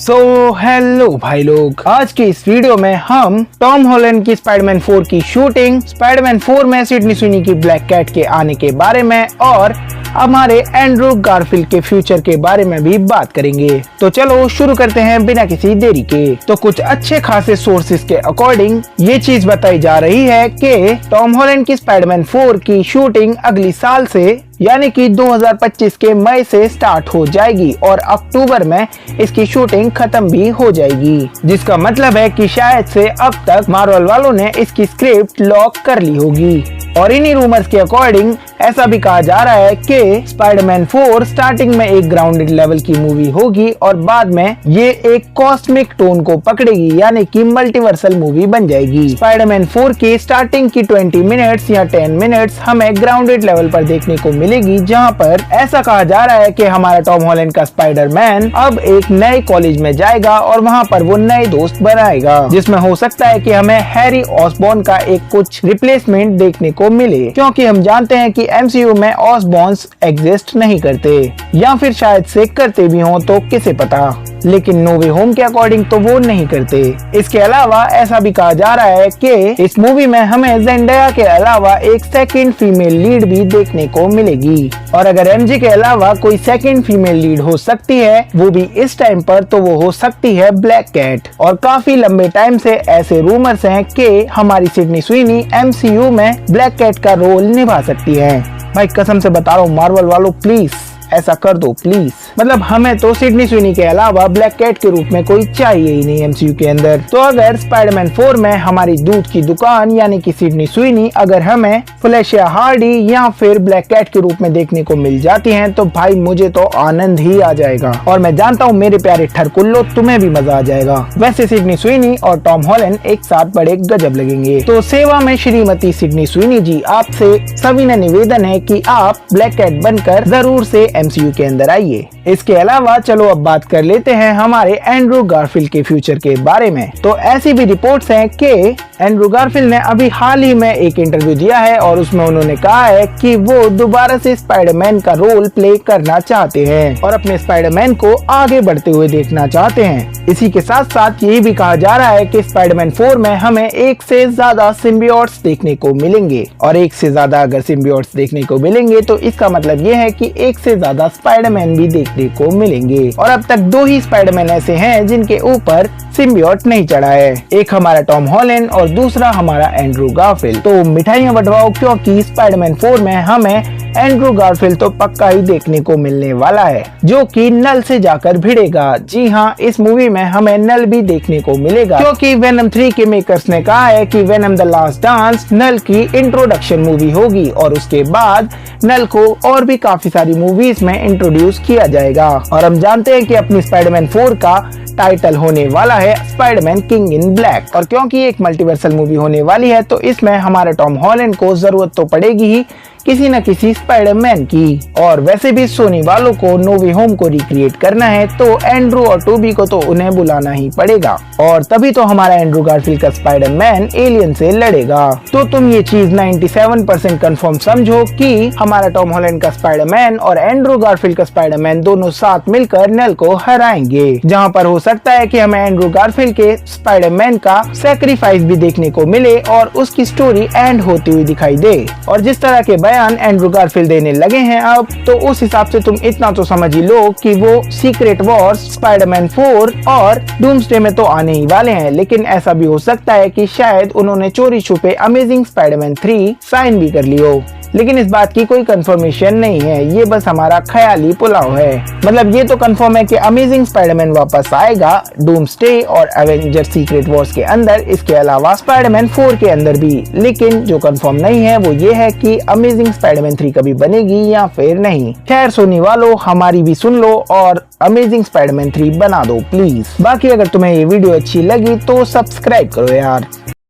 Hello भाई लोग, आज के इस वीडियो में हम टॉम हॉलैंड की स्पाइडरमैन 4 की शूटिंग, स्पाइडरमैन 4 में सिडनी स्विनी की ब्लैक कैट के आने के बारे में और हमारे एंड्रू गारफील्ड के फ्यूचर के बारे में भी बात करेंगे। तो चलो शुरू करते हैं बिना किसी देरी के। तो कुछ अच्छे खासे सोर्सेज के अकॉर्डिंग ये चीज बताई जा रही है कि टॉम हॉलैंड की स्पाइडरमैन 4 की शूटिंग अगली साल से यानी कि 2025 के मई से स्टार्ट हो जाएगी और अक्टूबर में इसकी शूटिंग खत्म भी हो जाएगी, जिसका मतलब है कि शायद से अब तक मार्वल वालों ने इसकी स्क्रिप्ट लॉक कर ली होगी। और इन्हीं रूमर्स के अकॉर्डिंग ऐसा भी कहा जा रहा है कि स्पाइडरमैन 4 स्टार्टिंग में एक ग्राउंडेड लेवल की मूवी होगी और बाद में ये एक कॉस्मिक टोन को पकड़ेगी, यानी कि मल्टीवर्सल मूवी बन जाएगी। स्पाइडरमैन 4 की स्टार्टिंग की 20 मिनट्स या 10 मिनट्स हमें ग्राउंडेड लेवल पर देखने को मिलेगी, जहां पर ऐसा कहा जा रहा है कि हमारा टॉम हॉलैंड का स्पाइडरमैन अब एक नए कॉलेज में जाएगा और वहां पर वो नए दोस्त बनाएगा, जिसमें हो सकता है कि हमें हैरी ऑसबॉर्न का एक कुछ रिप्लेसमेंट देखने को मिले, क्योंकि हम जानते हैं कि MCU में ऑसबॉर्न्स एग्जिस्ट नहीं करते, या फिर शायद से करते भी हों तो किसे पता, लेकिन नो वे होम के अकॉर्डिंग तो वो नहीं करते। इसके अलावा ऐसा भी कहा जा रहा है कि इस मूवी में हमें ज़ेंडाया के अलावा एक सेकंड फीमेल लीड भी देखने को मिलेगी, और अगर MJ के अलावा कोई सेकंड फीमेल लीड हो सकती है वो भी इस टाइम पर, तो वो हो सकती है ब्लैक कैट। और काफी लंबे टाइम से ऐसे रूमर्स हैं कि हमारी सिडनी स्विनी MCU में ब्लैक कैट का रोल निभा सकती है। भाई कसम से बता रहा हूँ, मार्वल वालों प्लीज ऐसा कर दो प्लीज। मतलब हमें तो सिडनी स्विनी के अलावा ब्लैक कैट के रूप में कोई चाहिए ही नहीं MCU के अंदर। तो अगर स्पाइडरमैन 4 में हमारी दूध की दुकान यानी कि सिडनी स्विनी अगर हमें फेलिशिया हार्डी या फिर ब्लैक कैट के रूप में देखने को मिल जाती हैं, तो भाई मुझे तो आनंद ही आ जाएगा, और मैं जानता हूँ मेरे प्यारे ठरकुल्लो तुम्हें भी मजा आ जाएगा। वैसे सिडनी स्विनी और टॉम हॉलैंड एक साथ बड़े गजब लगेंगे। तो सेवा में श्रीमती सिडनी स्विनी जी, आपसे सविनय निवेदन है कि आप ब्लैक कैट बनकर जरूर से MCU के अंदर आइए। इसके अलावा चलो अब बात कर लेते हैं हमारे एंड्रू गारफील्ड के फ्यूचर के बारे में। तो ऐसी भी रिपोर्ट्स हैं कि एंड्रू गारफील्ड ने अभी हाल ही में एक इंटरव्यू दिया है और उसमें उन्होंने कहा है कि वो दोबारा से स्पाइडरमैन का रोल प्ले करना चाहते हैं और अपने स्पाइडरमैन को आगे बढ़ते हुए देखना चाहते हैं। इसी के साथ साथ यही भी कहा जा रहा है कि स्पाइडरमैन 4 में हमें एक से ज्यादा सिम्बियोट्स देखने को मिलेंगे, और एक से ज्यादा अगर सिम्बियोट्स देखने को मिलेंगे तो इसका मतलब ये है कि एक से ज्यादा स्पाइडरमैन भी देखने को मिलेंगे। और अब तक 2 ही स्पाइडरमैन ऐसे हैं जिनके ऊपर सिम्बियोट नहीं चढ़ा है, एक हमारा टॉम हॉलैंड और दूसरा हमारा एंड्रू गारफील्ड। तो मिठाइयां बंटवाओ, क्योंकि स्पाइडरमैन 4 में हमें एंड्रू गारफील्ड तो पक्का ही देखने को मिलने वाला है, जो कि नल से जाकर भिड़ेगा। जी हाँ, इस मूवी में हमें नल भी देखने को मिलेगा, क्योंकि वेनम 3 के मेकर्स ने कहा है कि वेनम द लास्ट डांस नल की इंट्रोडक्शन मूवी होगी और उसके बाद नल को और भी काफी सारी मूवीज में इंट्रोड्यूस किया जाएगा। और हम जानते हैं कि अपनी स्पाइडरमैन 4 का टाइटल होने वाला है स्पाइडरमैन किंग इन ब्लैक, और क्योंकि एक मल्टीवर्सल मूवी होने वाली है तो इसमें हमारे टॉम हॉलैंड को जरूरत तो पड़ेगी ही किसी न किसी स्पाइडरमैन की। और वैसे भी सोनी वालों को नो वे होम को रिक्रिएट करना है तो एंड्रू और टोबी को तो उन्हें बुलाना ही पड़ेगा, और तभी तो हमारा एंड्रू गारफील्ड का स्पाइडरमैन एलियन से लड़ेगा। तो तुम ये चीज 97% कंफर्म समझो कि हमारा टॉम हॉलैंड का स्पाइडरमैन और एंड्रू गारफील्ड का स्पाइडरमैन दोनों साथ मिलकर नल को हराएंगे, जहाँ पर हो सकता है कि हमें एंड्रू गारफील्ड के स्पाइडरमैन का सैक्रिफाइस भी देखने को मिले और उसकी स्टोरी एंड होती हुई दिखाई दे। और जिस तरह के एंड्रू गारफील्ड देने लगे हैं अब, तो उस हिसाब से तुम इतना तो समझ ही लो कि वो सीक्रेट वॉर्स, स्पाइडरमैन 4 और डूम्सडे में तो आने ही वाले हैं। लेकिन ऐसा भी हो सकता है कि शायद उन्होंने चोरी छुपे अमेजिंग स्पाइडरमैन 3 साइन भी कर ली हो, लेकिन इस बात की कोई कंफर्मेशन नहीं है, ये बस हमारा ख्याली पुलाव है। मतलब ये तो कंफर्म है कि अमेजिंग स्पाइडरमैन वापस आएगा डूम्सडे और एवेंजर सीक्रेट वॉर्स के अंदर, इसके अलावा स्पाइडरमैन 4 के अंदर भी। लेकिन जो कंफर्म नहीं है वो ये है कि अमेजिंग स्पाइडरमैन 3 कभी बनेगी या फिर नहीं। खैर सोनी वालों, हमारी भी सुन लो और अमेजिंग स्पाइडरमैन 3 बना दो प्लीज। बाकी अगर तुम्हें ये वीडियो अच्छी लगी तो सब्सक्राइब करो यार।